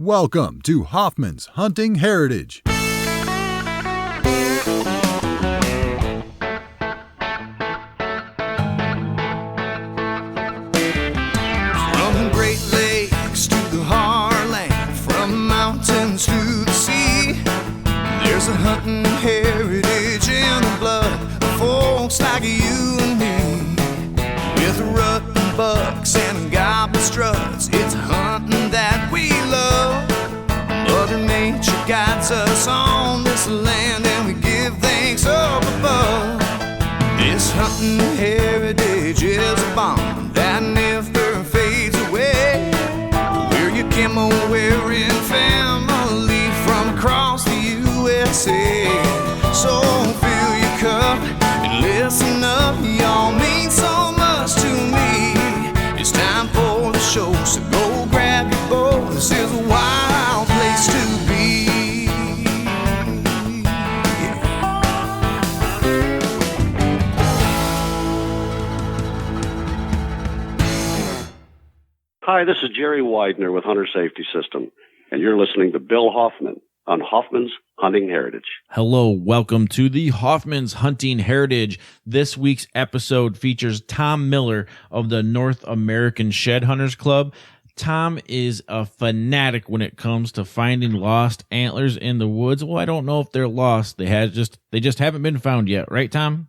Welcome to Hoffman's Hunting Heritage. From the Great Lakes to the Heartland, from mountains to the sea, there's a hunting heritage in the blood of folks like you and me. With rut and bucks and goblin struts, it's hunting that we love. Mother Nature guides us on this land, and we give thanks up above. This hunting heritage is a bond that never fades away. We're your camo wearing family from across the USA. So fill your cup and listen up, y'all mean so much to me. It's time for the show, so go grab your bow. This is a wild place to be. Hi, this is Jerry Widener with Hunter Safety System, and you're listening to Bill Hoffman on Hoffman's Hunting Heritage. Hello, welcome to the Hoffman's Hunting Heritage. This week's episode features Tom Miller of the North American Shed Hunters Club. Tom is a fanatic when it comes to finding lost antlers in the woods. Well, I don't know if they're lost. They just haven't been found yet, right, Tom?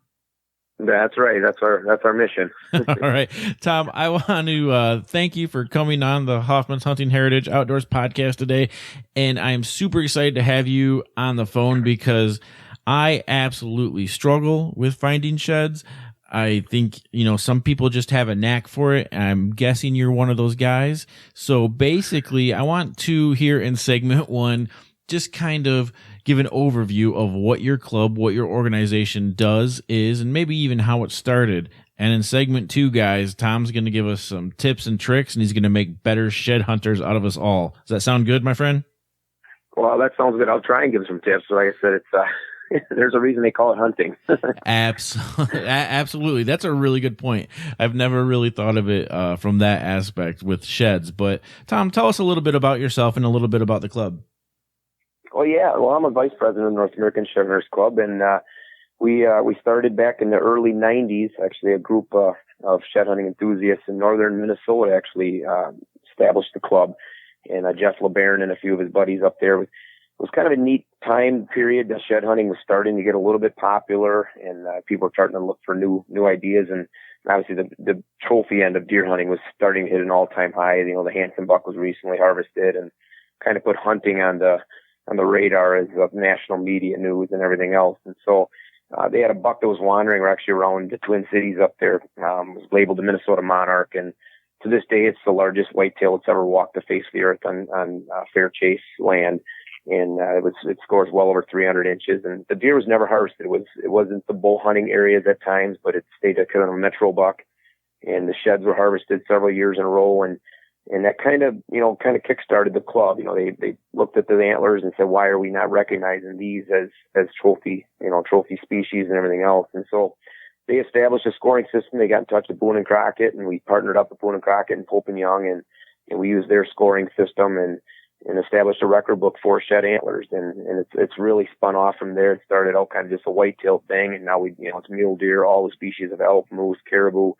That's right. That's our mission. All right. Tom, I want to thank you for coming on the Hoffman's Hunting Heritage Outdoors podcast today. And I'm super excited to have you on the phone because I absolutely struggle with finding sheds. I think, some people just have a knack for it. I'm guessing you're one of those guys. So basically, I want to here in segment one, just kind of give an overview of what your club, what your organization is, and maybe even how it started. And in segment two, guys, Tom's going to give us some tips and tricks, and he's going to make better shed hunters out of us all. Does that sound good, my friend? Well, that sounds good. I'll try and give some tips. Like I said, it's there's a reason they call it hunting. Absolutely. That's a really good point. I've never really thought of it from that aspect with sheds. But Tom, tell us a little bit about yourself and a little bit about the club. Well, yeah. Well, I'm a vice president of the North American Shed Hunters Club, and we started back in the early '90s. Actually, a group of shed hunting enthusiasts in northern Minnesota actually established the club, and Jeff LeBaron and a few of his buddies up there. It was kind of a neat time period. The shed hunting was starting to get a little bit popular, and people were starting to look for new ideas. And obviously, the trophy end of deer hunting was starting to hit an all-time high. The Hanson buck was recently harvested, and kind of put hunting on the radar as national media news and everything else. And so they had a buck that was wandering actually around the Twin Cities up there. It was labeled the Minnesota Monarch, and to this day, it's the largest whitetail that's ever walked the face of the earth on fair chase land. And it scores well over 300 inches. And the deer was never harvested. It wasn't the bull hunting areas at times, but it stayed a kind of a metro buck. And the sheds were harvested several years in a row. And that kind of kickstarted the club. They looked at the antlers and said, why are we not recognizing these as trophy species and everything else? And so they established a scoring system. They got in touch with Boone and Crockett, and we partnered up with Boone and Crockett and Pope and Young, and we used their scoring system and established a record book for shed antlers. And it's really spun off from there. It started out kind of just a whitetail thing, and now it's mule deer, all the species of elk, moose, caribou,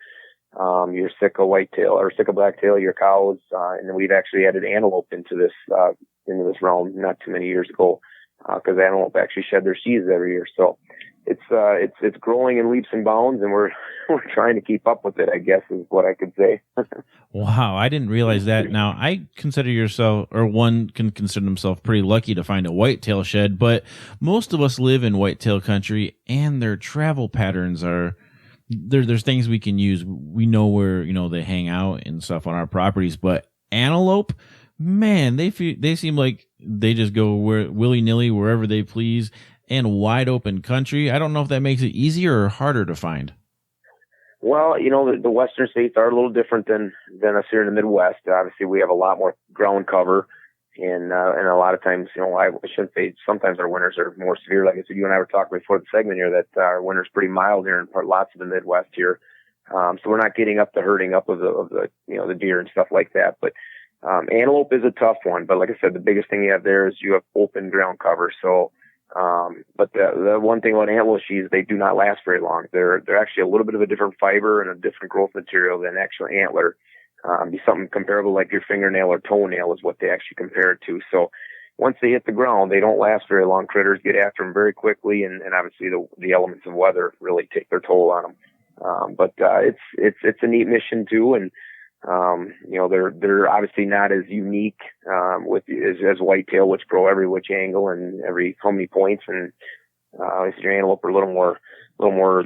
your Sitka whitetail or Sitka blacktail, your cows, and then we've actually added antelope into this realm not too many years ago, because antelope actually shed their sheaths every year. So it's growing in leaps and bounds, and we're trying to keep up with it, I guess, is what I could say. Wow, I didn't realize that. Now, I consider one can consider himself pretty lucky to find a whitetail shed, but most of us live in whitetail country, and their travel patterns are. There's things we can use. We know where they hang out and stuff on our properties, but antelope, man, they seem like they just go willy-nilly wherever they please, and wide open country. I don't know if that makes it easier or harder to find. Well, the western states are a little different than us here in the Midwest. Obviously, we have a lot more ground cover. And a lot of times, I shouldn't say sometimes our winters are more severe. Like I said, you and I were talking before the segment here that our winter's pretty mild here in lots of the Midwest here. So we're not getting up the herding up of the deer and stuff like that. But Antelope is a tough one, but like I said, the biggest thing you have there is you have open ground cover. So, but the one thing about antler sheaths, they do not last very long. They're actually a little bit of a different fiber and a different growth material than actual antler. Be something comparable like your fingernail or toenail is what they actually compare it to. So once they hit the ground, they don't last very long. Critters get after them very quickly, and obviously the elements of weather really take their toll on them. But it's a neat mission too, and they're obviously not as unique as whitetail, which grow every which angle and every how many points, and your antelope are a little more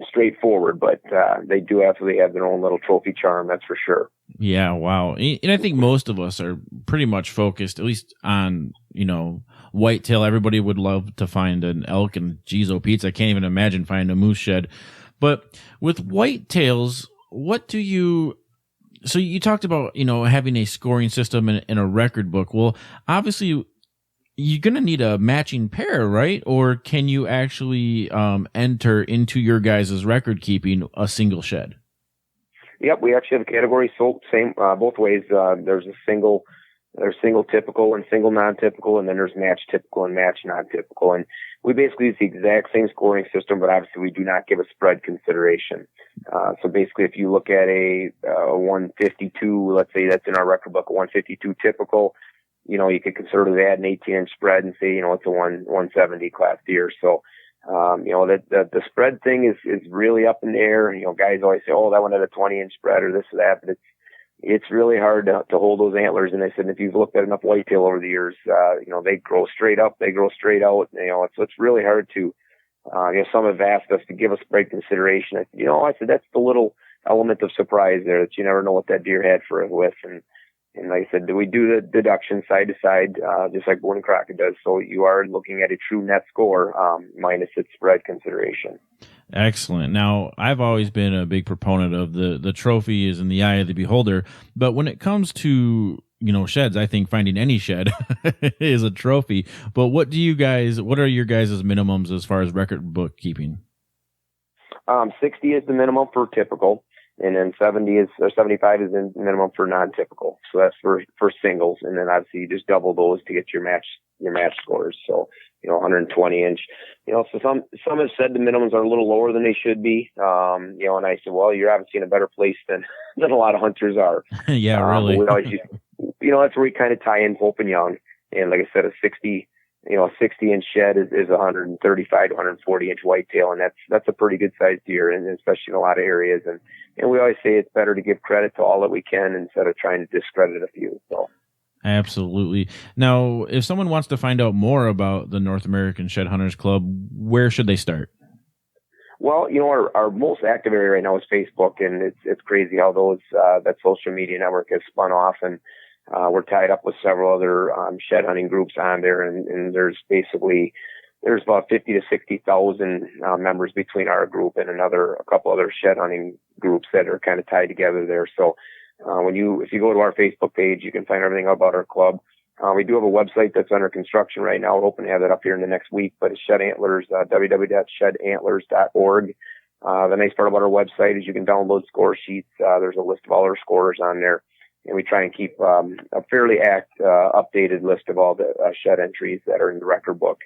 straightforward, but they do absolutely have their own little trophy charm, that's for sure. Yeah, wow. And I think most of us are pretty much focused, at least on, whitetail. Everybody would love to find an elk, and geez, oh Pete, I can't even imagine finding a moose shed. But with whitetails, so you talked about, having a scoring system and a record book. Well, obviously you're going to need a matching pair, right? Or can you actually enter into your guys' record keeping a single shed? Yep, we actually have a category same both ways. There's single typical and single non-typical, and then there's match typical and match non-typical. And we basically use the exact same scoring system, but obviously we do not give a spread consideration. So basically, if you look at a 152, let's say that's in our record book, a 152 typical, you could consider that an 18-inch spread and say, it's a 170 class deer. So, the spread thing is really up in the air. Guys always say, oh, that one had a 20-inch spread or this or that, but it's really hard to hold those antlers. And I said, if you've looked at enough whitetail over the years, they grow straight up, they grow straight out. It's really hard to, some have asked us to give a spread consideration. I said, that's the little element of surprise there that you never know what that deer had for it with. And like I said, we do the deduction side to side, just like Boone and Crockett does. So you are looking at a true net score, minus its spread consideration. Excellent. Now, I've always been a big proponent of the trophy is in the eye of the beholder. But when it comes to, sheds, I think finding any shed is a trophy. But what are your guys' minimums as far as record book keeping? 60 is the minimum for typical. And then 75 is the minimum for non-typical. So that's for singles. And then obviously you just double those to get your match scores. So, 120 inch, so some have said the minimums are a little lower than they should be. And I said, well, you're obviously in a better place than a lot of hunters are. Yeah, really. We always use, that's where we kind of tie in Pope and Young. And like I said, a 60-inch shed is 135 to 140 inch whitetail, and that's a pretty good sized deer, and especially in a lot of areas. And we always say it's better to give credit to all that we can instead of trying to discredit a few. So. Absolutely. Now, if someone wants to find out more about the North American Shed Hunters Club, where should they start? Well, our most active area right now is Facebook, and it's crazy how that social media network has spun off, and we're tied up with several other shed hunting groups on there, and there's about 50 to 60,000 members between our group and a couple other shed hunting groups that are kind of tied together there. So if you go to our Facebook page, you can find everything about our club. We do have a website that's under construction right now. We're hoping to have that up here in the next week, but it's Shed Antlers, www.shedantlers.org. The nice part about our website is you can download score sheets. There's a list of all our scores on there. And we try and keep a fairly updated list of all the shed entries that are in the record book.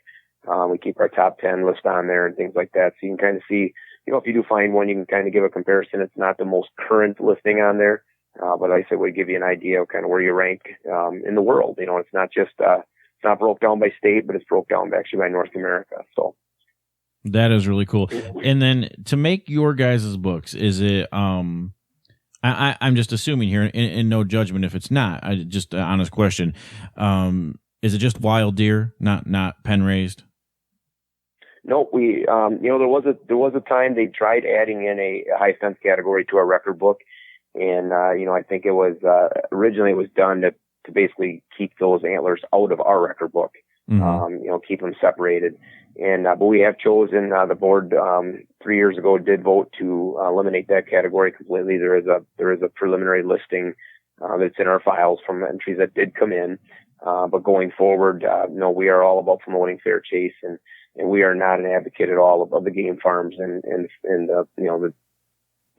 We keep our top 10 list on there and things like that. So you can kind of see, if you do find one, you can kind of give a comparison. It's not the most current listing on there, but like I said, we give you an idea of kind of where you rank in the world. It's not just it's not broke down by state, but it's broke down actually by North America. So that is really cool. And then to make your guys' books, is it I'm just assuming here, and no judgment if it's not. Just an honest question. Is it just wild deer, not pen raised? No, we there was a time they tried adding in a high fence category to our record book, and I think it was originally it was done to basically keep those antlers out of our record book. Mm-hmm. Keep them separated. And but we have chosen the board 3 years ago did vote to eliminate that category completely. There is a preliminary listing that's in our files from entries that did come in. But going forward, we are all about promoting fair chase, and we are not an advocate at all of the game farms and the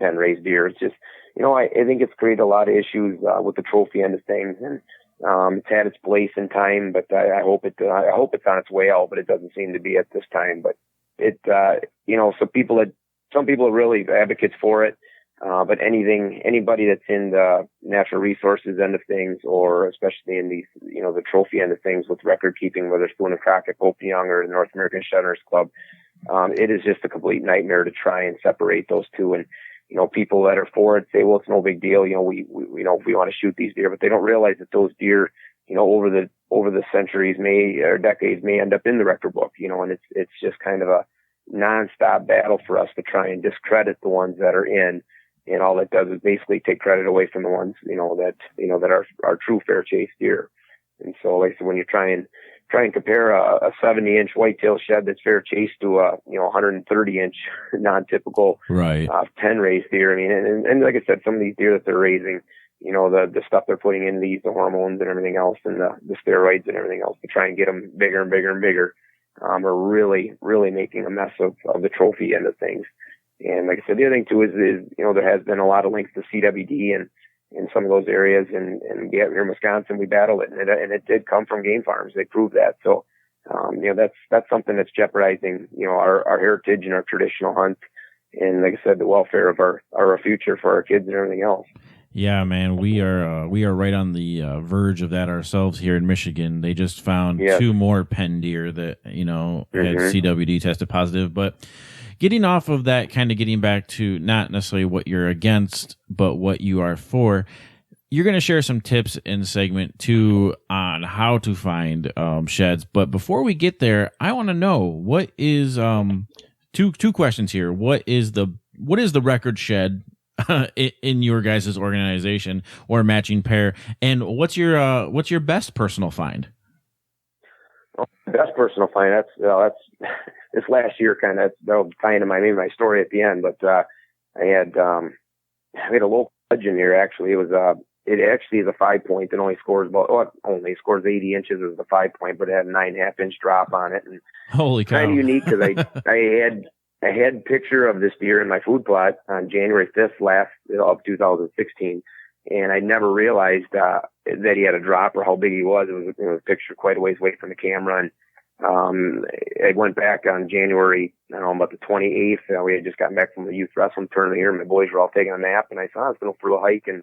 pen raised deer. It's just, I think it's created a lot of issues with the trophy end of things, and it's had its place in time, but I hope it's on its way out, but it doesn't seem to be at this time. But some people are really advocates for it. But anybody that's in the natural resources end of things, or especially in these, the trophy end of things with record keeping, whether it's Boone and Crockett, Pope and Young, or the North American Shed Hunters Club, it is just a complete nightmare to try and separate those two. And, people that are for it say, well, it's no big deal. We want to shoot these deer, but they don't realize that those deer, over the centuries or decades may end up in the record book, and it's just kind of a nonstop battle for us to try and discredit the ones that are in. And all that does is basically take credit away from the ones, that are true fair chase deer. And so, like I said, when you try and compare a 70-inch whitetail shed that's fair chase to a 130-inch non-typical right 10 raised deer, I mean, and like I said, some of these deer that they're raising, the stuff they're putting in these, the hormones and everything else, and the steroids and everything else to try and get them bigger and bigger and bigger, are really, really making a mess of the trophy end of things. And like I said, the other thing too is there has been a lot of links to CWD and in some of those areas, and here in Wisconsin we battle it, and it did come from game farms. They proved that. So, that's something that's jeopardizing, our heritage and our traditional hunt, and like I said, the welfare of our future for our kids and everything else. Yeah, man, we are right on the verge of that ourselves here in Michigan. They just found 2 more pen deer that had CWD tested positive. But getting off of that, kind of getting back to not necessarily what you're against, but what you are for, you're going to share some tips in segment 2 on how to find sheds. But before we get there, I want to know, what is two questions here. What is the record shed in your guys' organization or matching pair, and what's your best personal find? Best personal find, that's this last year, kind of, that'll tie into my story at the end. But I had a local legend here. Actually, it actually is a 5-point that only scores only scores 80 inches as the 5-point, but it had a 9.5-inch drop on it. And holy cow! Kind of unique because I had a picture of this deer in my food plot on January 5th of 2016, and I never realized that he had a drop or how big he was. It was a picture quite a ways away from the camera, and I went back on January, about the 28th. We had just gotten back from the youth wrestling tournament here, and my boys were all taking a nap, and I saw I was going for a hike, and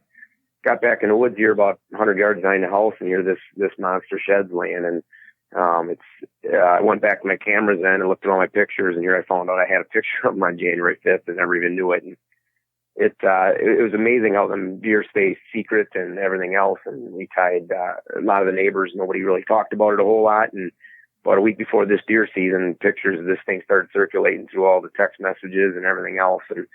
got back in the woods here about 100 yards behind the house, and here this monster shed's laying. And I went back to my cameras then and looked at all my pictures, and here I found out I had a picture of him on January 5th and never even knew it. And it was amazing how the deer stay secret and everything else. And we tied a lot of the neighbors. Nobody really talked about it a whole lot. And about a week before this deer season, pictures of this thing started circulating through all the text messages and everything else. And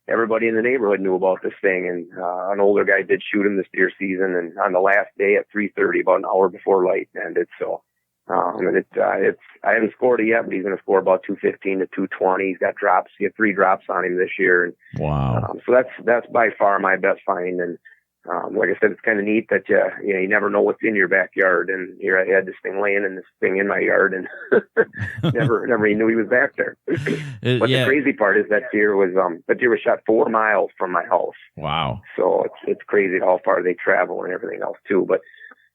everybody in the neighborhood knew about this thing. And an older guy did shoot him this deer season, and on the last day at 3:30, about an hour before light ended. So, I haven't scored it yet, but he's going to score about 215 to 220. He's got drops. He had 3 drops on him this year. And, wow. So that's by far my best find. And, like I said, it's kind of neat that you never know what's in your backyard. And here I had this thing laying and this thing in my yard, and never even knew he was back there. But the crazy part is that deer was shot 4 miles from my house. Wow. So it's crazy how far they travel and everything else too. But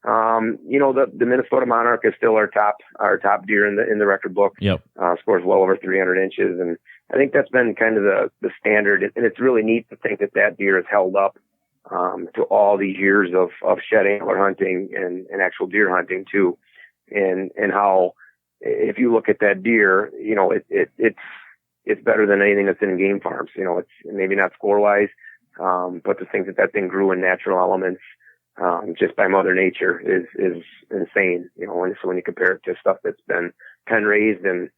the Minnesota Monarch is still our top deer in the record book. Yep. Scores well over 300 inches, and I think that's been kind of the standard. And it's really neat to think that deer has held up to all these years of shed antler hunting and actual deer hunting too. And how, if you look at that deer, it's better than anything that's in game farms. It's maybe not score wise, but to think that thing grew in natural elements, just by Mother Nature is insane. And so when you compare it to stuff that's been pen raised and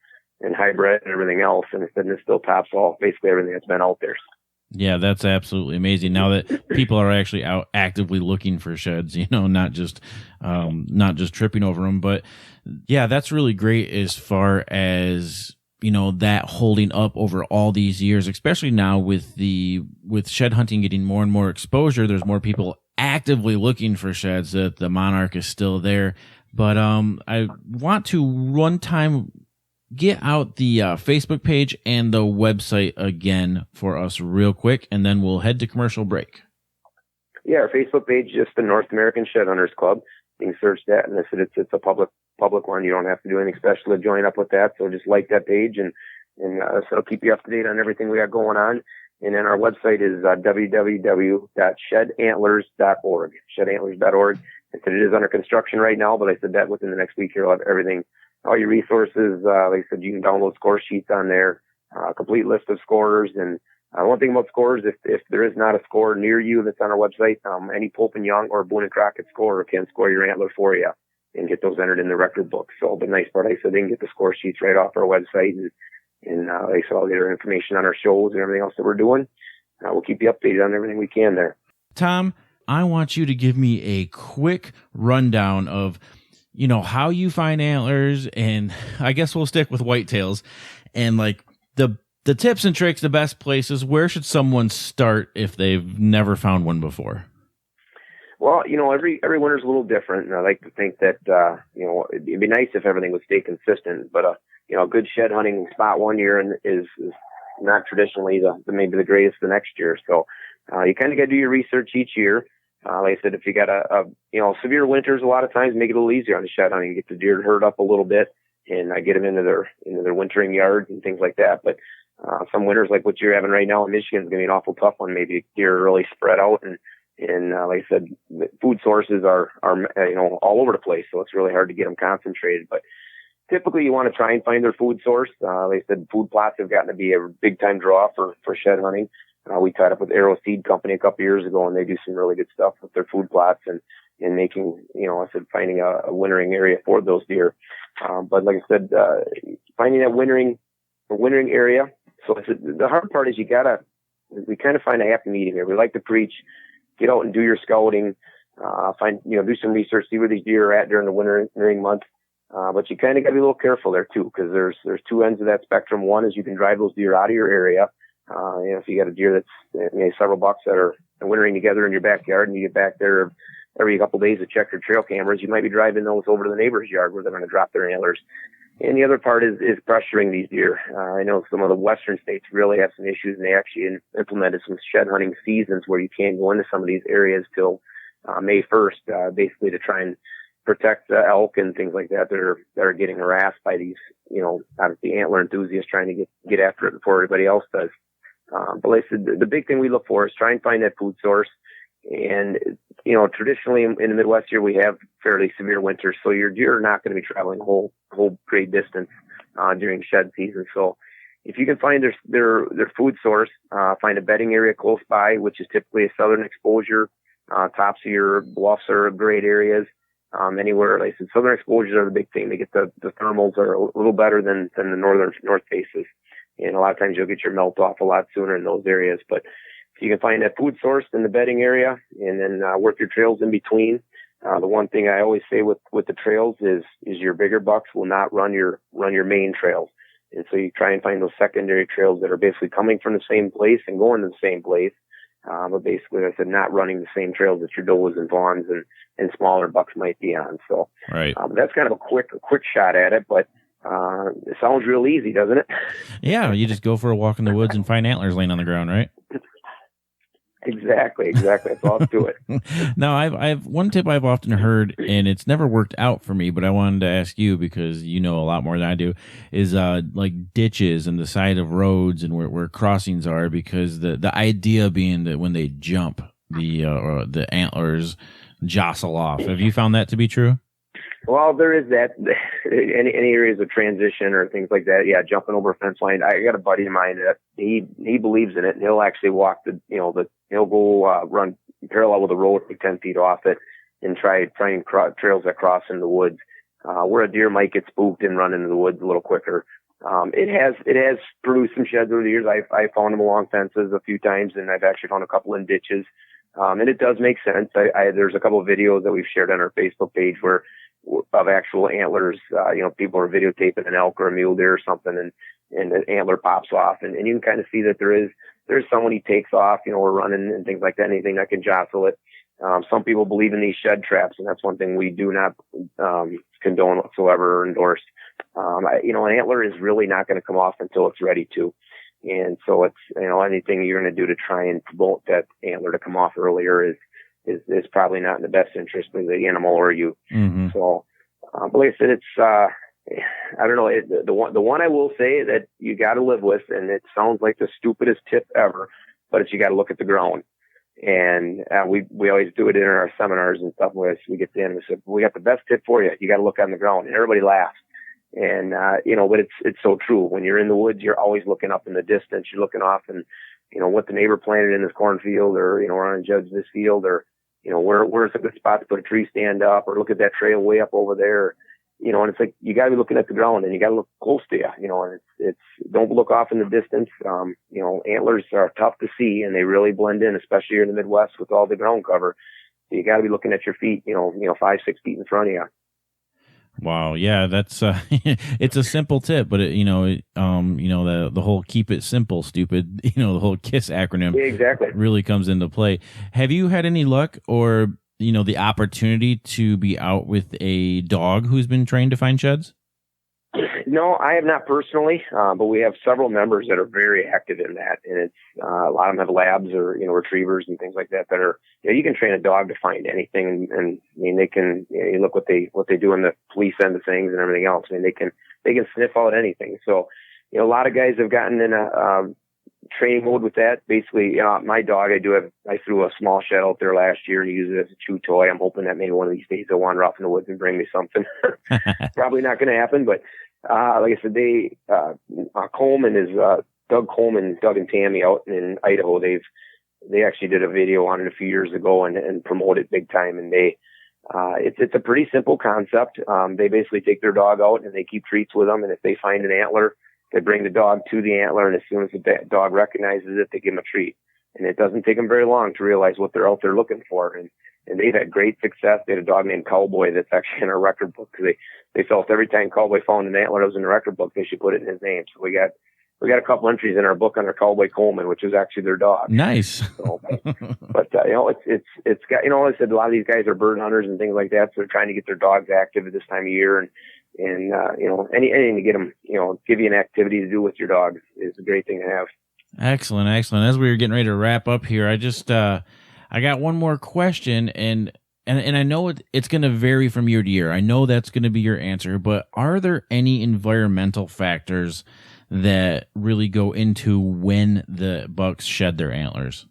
hybrid and everything else, and it still tops off basically everything that's been out there. Yeah, that's absolutely amazing. Now that people are actually out actively looking for sheds, not just tripping over them. But yeah, that's really great as far as, that holding up over all these years, especially now with shed hunting getting more and more exposure. There's more people actively looking for sheds, that the Monarch is still there. But I want to one time get out the Facebook page and the website again for us real quick, and then we'll head to commercial break. Yeah, our Facebook page is just the North American Shed Hunters Club. You can search that, and it's a public one. You don't have to do anything special to join up with that. So just like that page, and so it'll keep you up to date on everything we got going on. And then our website is www.shedantlers.org. Shedantlers.org. I said it is under construction right now, but I said that within the next week you'll have everything, all your resources. Like I said, you can download score sheets on there, a complete list of scorers. And one thing about scores, if there is not a score near you that's on our website, any Pope and Young or Boone and Crockett scorer can score your antler for you and get those entered in the record book. So the nice part, I said, they can get the score sheets right off our website, and like I said, all the other information on our shows and everything else that we're doing. We'll keep you updated on everything we can there. Tom, I want you to give me a quick rundown of, how you find antlers, and I guess we'll stick with whitetails, and like the tips and tricks, the best places. Where should someone start if they've never found one before? Well, every winter's a little different, and I like to think that it'd be nice if everything would stay consistent. But a good shed hunting spot one year is not traditionally maybe the greatest the next year. So you kind of got to do your research each year. Like I said, if you got a severe winters, a lot of times make it a little easier on the shed hunting. Get the deer herd up a little bit, and get them into their wintering yards and things like that. But some winters, like what you're having right now in Michigan, is going to be an awful tough one. Maybe deer are really spread out, and like I said, the food sources are all over the place, so it's really hard to get them concentrated. But typically, you want to try and find their food source. Like I said, food plots have gotten to be a big time draw for shed hunting. We tied up with Arrow Seed Company a couple years ago, and they do some really good stuff with their food plots and making, I said, finding a wintering area for those deer. But like I said, finding that wintering area. So the hard part is we kind of find a happy medium here. We like to preach, get out and do your scouting, do some research, see where these deer are at during the wintering months. But you kind of got to be a little careful there too, because there's two ends of that spectrum. One is you can drive those deer out of your area. If you got a deer that's several bucks that are wintering together in your backyard, and you get back there every couple of days to check your trail cameras, you might be driving those over to the neighbor's yard where they're going to drop their antlers. And the other part is pressuring these deer. I know some of the western states really have some issues, and they actually implemented some shed hunting seasons where you can't go into some of these areas till May 1st, basically to try and protect the elk and things like that that are getting harassed by these, obviously antler enthusiasts trying to get after it before everybody else does. But like I said, the big thing we look for is try and find that food source. And, traditionally in the Midwest here, we have fairly severe winters. So your deer are not going to be traveling whole great distance, during shed season. So if you can find their food source, find a bedding area close by, which is typically a southern exposure, tops of your bluffs are great areas. Anywhere, like I said, southern exposures are the big thing. They get the thermals are a little better than the north faces. And a lot of times you'll get your melt off a lot sooner in those areas. But if you can find that food source in the bedding area, and then work your trails in between. The one thing I always say with the trails is your bigger bucks will not run your main trails. And so you try and find those secondary trails that are basically coming from the same place and going to the same place. But basically, like I said, not running the same trails that your does and fawns and smaller bucks might be on. So right. That's kind of a quick shot at it, but it sounds real easy, doesn't it? Yeah, you just go for a walk in the woods and find antlers laying on the ground, right? Exactly. That's all to it. Now, I've one tip I've often heard, and it's never worked out for me, but I wanted to ask you because you know a lot more than I do, is like ditches and the side of roads and where crossings are, because the idea being that when they jump, the antlers jostle off. Have you found that to be true? Well, there is that. Any areas of transition or things like that, yeah, jumping over a fence line. I got a buddy of mine that he believes in it, and he'll actually walk he'll go run parallel with the road, like 10 feet off it, and try and trails that cross in the woods. Where a deer might get spooked and run into the woods a little quicker. It has produced some sheds over the years. I found them along fences a few times, and I've actually found a couple in ditches. And it does make sense. There's a couple of videos that we've shared on our Facebook page of actual antlers. People are videotaping an elk or a mule deer or something, and the antler pops off, and you can kind of see that there's someone he takes off, or running and things like that, anything that can jostle it. Some people believe in these shed traps, and that's one thing we do not condone whatsoever or endorse. An antler is really not going to come off until it's ready to. And so it's, anything you're going to do to try and promote that antler to come off earlier is probably not in the best interest of the animal or you. Mm-hmm. So, but like I said, it's, I don't know, the one I will say that you got to live with, and it sounds like the stupidest tip ever, but it's you got to look at the ground. And we always do it in our seminars and stuff. Where we get to the end and we say, we got the best tip for you. You got to look on the ground, and everybody laughs. And but it's so true. When you're in the woods, you're always looking up in the distance. You're looking off and what the neighbor planted in this cornfield, or we're on judge this field, or where's a good spot to put a tree stand up, or look at that trail way up over there. And it's like you got to be looking at the ground, and you got to look close to you. And it's don't look off in the distance. Antlers are tough to see, and they really blend in, especially here in the Midwest with all the ground cover. So you got to be looking at your feet, 5-6 feet in front of you. Wow, yeah, that's it's a simple tip, but the whole keep it simple, stupid, the whole KISS acronym exactly really comes into play. Have you had any luck or the opportunity to be out with a dog who's been trained to find sheds? No, I have not personally, but we have several members that are very active in that, and it's a lot of them have labs or retrievers and things like that are you can train a dog to find anything, and I mean they can you look what they do in the police end of things and everything else. I mean they can sniff out anything. So a lot of guys have gotten in a training mode with that. Basically, my dog, I threw a small shed out there last year and used it as a chew toy. I'm hoping that maybe one of these days they'll wander off in the woods and bring me something. Probably not going to happen, but like I said, Coleman is Doug Coleman, Doug and Tammy out in Idaho. They actually did a video on it a few years ago and promoted it big time. And it's a pretty simple concept. They basically take their dog out and they keep treats with them. And if they find an antler, they bring the dog to the antler. And as soon as the dog recognizes it, they give him a treat. And it doesn't take them very long to realize what they're out there looking for. And they've had great success. They had a dog named Cowboy that's actually in our record book, because they felt every time Cowboy found an antler that was in the record book, they should put it in his name. So we got a couple entries in our book under Cowboy Coleman, which is actually their dog. Nice. So, but it's got, I said a lot of these guys are bird hunters and things like that, so they're trying to get their dogs active at this time of year, and anything to get them, give you an activity to do with your dog is a great thing to have. Excellent. As we were getting ready to wrap up here, I just I got one more question, and I know it's going to vary from year to year. I know that's going to be your answer, but are there any environmental factors that really go into when the bucks shed their antlers?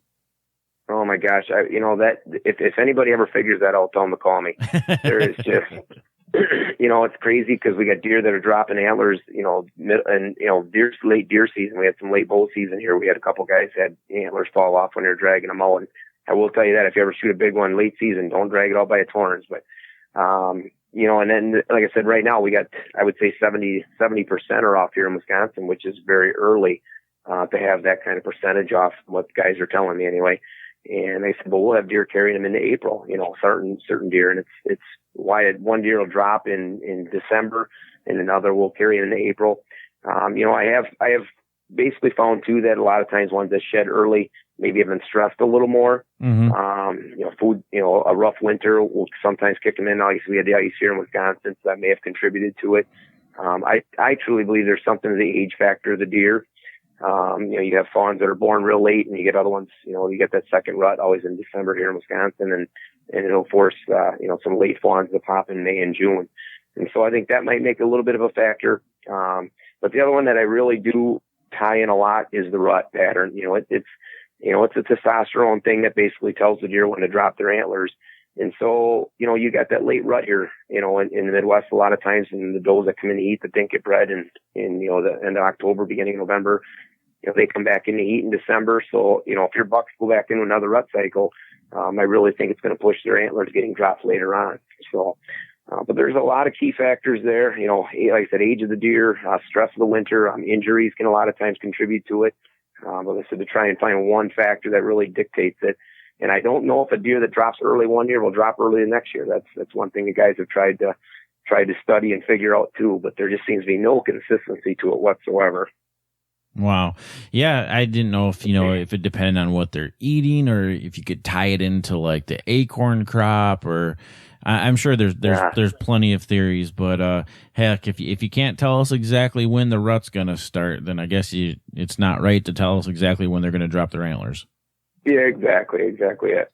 Oh my gosh. That if anybody ever figures that out, tell them to call me. There is just, it's crazy because we got deer that are dropping antlers, late deer season. We had some late bull season here. We had a couple guys had antlers fall off when they were dragging them out. And I will tell you that if you ever shoot a big one late season, don't drag it out by its horns. But, and then, like I said, right now we got, I would say 70% are off here in Wisconsin, which is very early, to have that kind of percentage off, what guys are telling me anyway. And they said, well, we'll have deer carrying them into April, certain deer. And it's why one deer will drop in December and another will carry into April. I have basically found too that a lot of times ones that shed early maybe have been stressed a little more. Mm-hmm. Food, a rough winter will sometimes kick them in. Obviously we had the ice here in Wisconsin, so that may have contributed to it. I truly believe there's something to the age factor of the deer. You have fawns that are born real late, and you get other ones, you get that second rut always in December here in Wisconsin, and it'll force, some late fawns to pop in May and June. And so I think that might make a little bit of a factor. But the other one that I really do tie in a lot is the rut pattern. It's a testosterone thing that basically tells the deer when to drop their antlers. And so, you got that late rut here, in the Midwest a lot of times, and the does that come in to eat that didn't get bred in the end of October, beginning of November, they come back in to eat in December. So, if your bucks go back into another rut cycle, I really think it's going to push their antlers getting dropped later on. So, but there's a lot of key factors there. Like I said, age of the deer, stress of the winter, injuries can a lot of times contribute to it. But I said to try and find one factor that really dictates it. And I don't know if a deer that drops early one year will drop early the next year. That's one thing the guys have tried to study and figure out too. But there just seems to be no consistency to it whatsoever. Wow. Yeah, I didn't know if, if it depended on what they're eating or if you could tie it into like the acorn crop or I'm sure there's plenty of theories, but heck, if you can't tell us exactly when the rut's going to start, then I guess it's not right to tell us exactly when they're going to drop their antlers. Yeah, exactly it.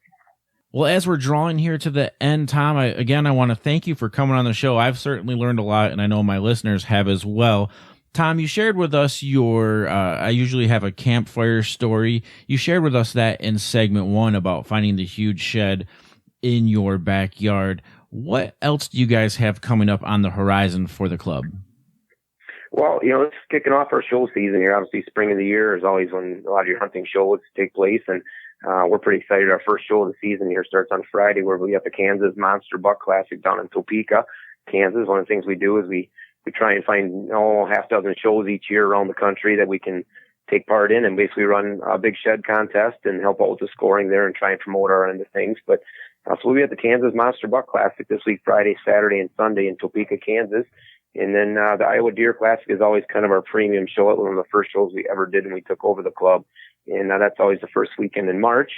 Well, as we're drawing here to the end, Tom, I want to thank you for coming on the show. I've certainly learned a lot, and I know my listeners have as well. Tom, you shared with us your, I usually have a campfire story. You shared with us that in segment 1 about finding the huge shed in your backyard. What else do you guys have coming up on the horizon for the club? Well, it's kicking off our show season here. Obviously, spring of the year is always when a lot of your hunting shows take place, and we're pretty excited. Our first show of the season here starts on Friday, where we have the Kansas Monster Buck Classic down in Topeka, Kansas. One of the things we do is we try and find half dozen shows each year around the country that we can take part in and basically run a big shed contest and help out with the scoring there and try and promote our end of things. But so we'll be at the Kansas Monster Buck Classic this week, Friday, Saturday, and Sunday in Topeka, Kansas. And then the Iowa Deer Classic is always kind of our premium show. It was one of the first shows we ever did when we took over the club. And that's always the first weekend in March.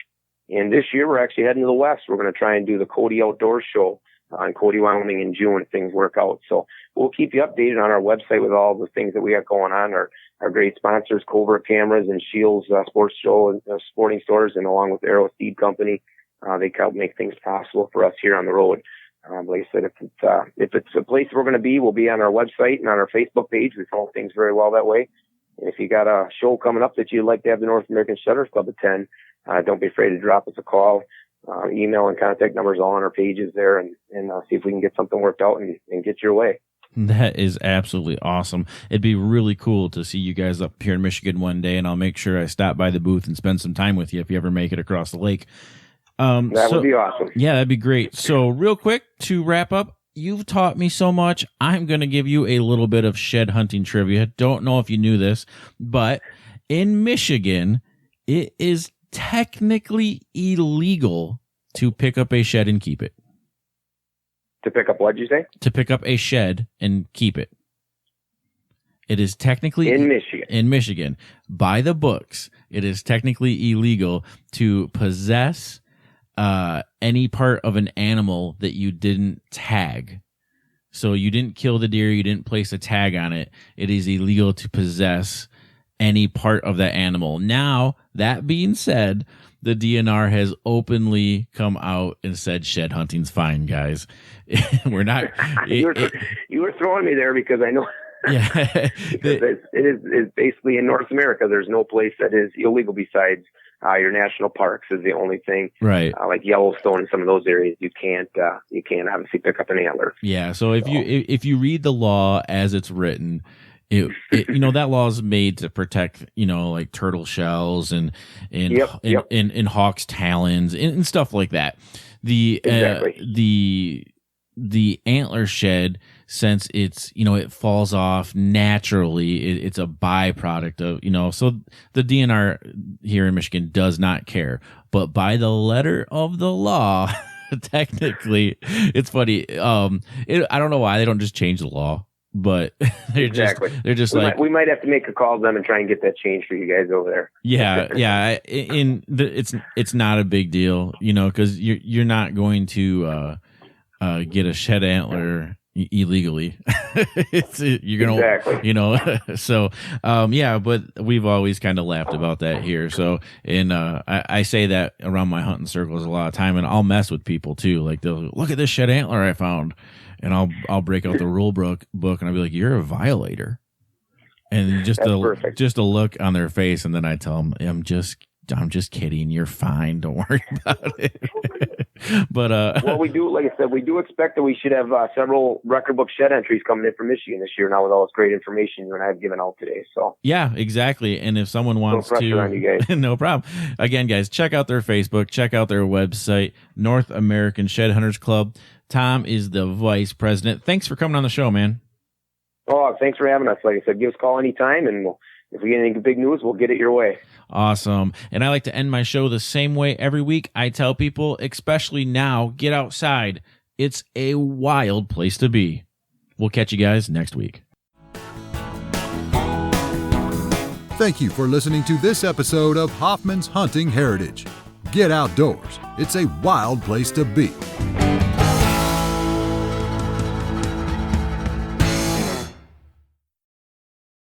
And this year we're actually heading to the West. We're going to try and do the Cody Outdoors Show in Cody, Wyoming in June if things work out. So we'll keep you updated on our website with all the things that we got going on. Our great sponsors, Covert Cameras and Shields Sports Show and Sporting Stores, and along with Arrow Seed Company. They help make things possible for us here on the road. Like I said, if it's a place we're going to be, we'll be on our website and on our Facebook page. We follow things very well that way. And if you got a show coming up that you'd like to have the North American Shutters Club attend, don't be afraid to drop us a call. Email and contact numbers all on our pages there, and see if we can get something worked out and get your way. That is absolutely awesome. It'd be really cool to see you guys up here in Michigan one day, and I'll make sure I stop by the booth and spend some time with you if you ever make it across the lake. That would be awesome. Yeah, that'd be great. So real quick to wrap up, you've taught me so much. I'm going to give you a little bit of shed hunting trivia. Don't know if you knew this, but in Michigan, it is technically illegal to pick up a shed and keep it. To pick up what, did you say? To pick up a shed and keep it. It is technically in Michigan, by the books, it is technically illegal to possess any part of an animal that you didn't tag. So you didn't kill the deer, you didn't place a tag on it. It is illegal to possess any part of that animal. Now, that being said, the DNR has openly come out and said shed hunting's fine, guys. We're not. You were throwing me there because I know. Yeah, it is basically in North America. There's no place that is illegal besides your national parks is the only thing. Right. Like Yellowstone and some of those areas, you can't obviously pick up an antler. Yeah. So if you read the law as it's written, it that law is made to protect like turtle shells and hawk's talons and stuff like that. The antler shed, since it's it falls off naturally, it's a byproduct of so the DNR here in Michigan does not care, but by the letter of the law, technically, it's funny. I don't know why they don't just change the law. But they're just we might have to make a call to them and try and get that changed for you guys over there. Yeah. It's not a big deal, because you're not going to get a shed antler illegally. You're gonna so but we've always kind of laughed about that here. So I say that around my hunting circles a lot of time, and I'll mess with people too. Like they'll look at this shed antler I found. And I'll break out the rule book and I'll be like, "You're a violator," and just a look on their face, and then I tell them, "I'm just kidding. You're fine. Don't worry about it." But well, we do, like I said, we do expect that we should have several record book shed entries coming in from Michigan this year. Now with all this great information you and I have given out today, so yeah, exactly. And if someone wants no pressure on you guys. No problem. Again, guys, check out their Facebook, check out their website, North American Shed Hunters Club. Tom is the vice president. Thanks for coming on the show, man. Oh, thanks for having us. Like I said, give us a call anytime, and if we get any big news, we'll get it your way. Awesome. And I like to end my show the same way every week. I tell people, especially now, get outside. It's a wild place to be. We'll catch you guys next week. Thank you for listening to this episode of Hoffman's Hunting Heritage. Get outdoors. It's a wild place to be.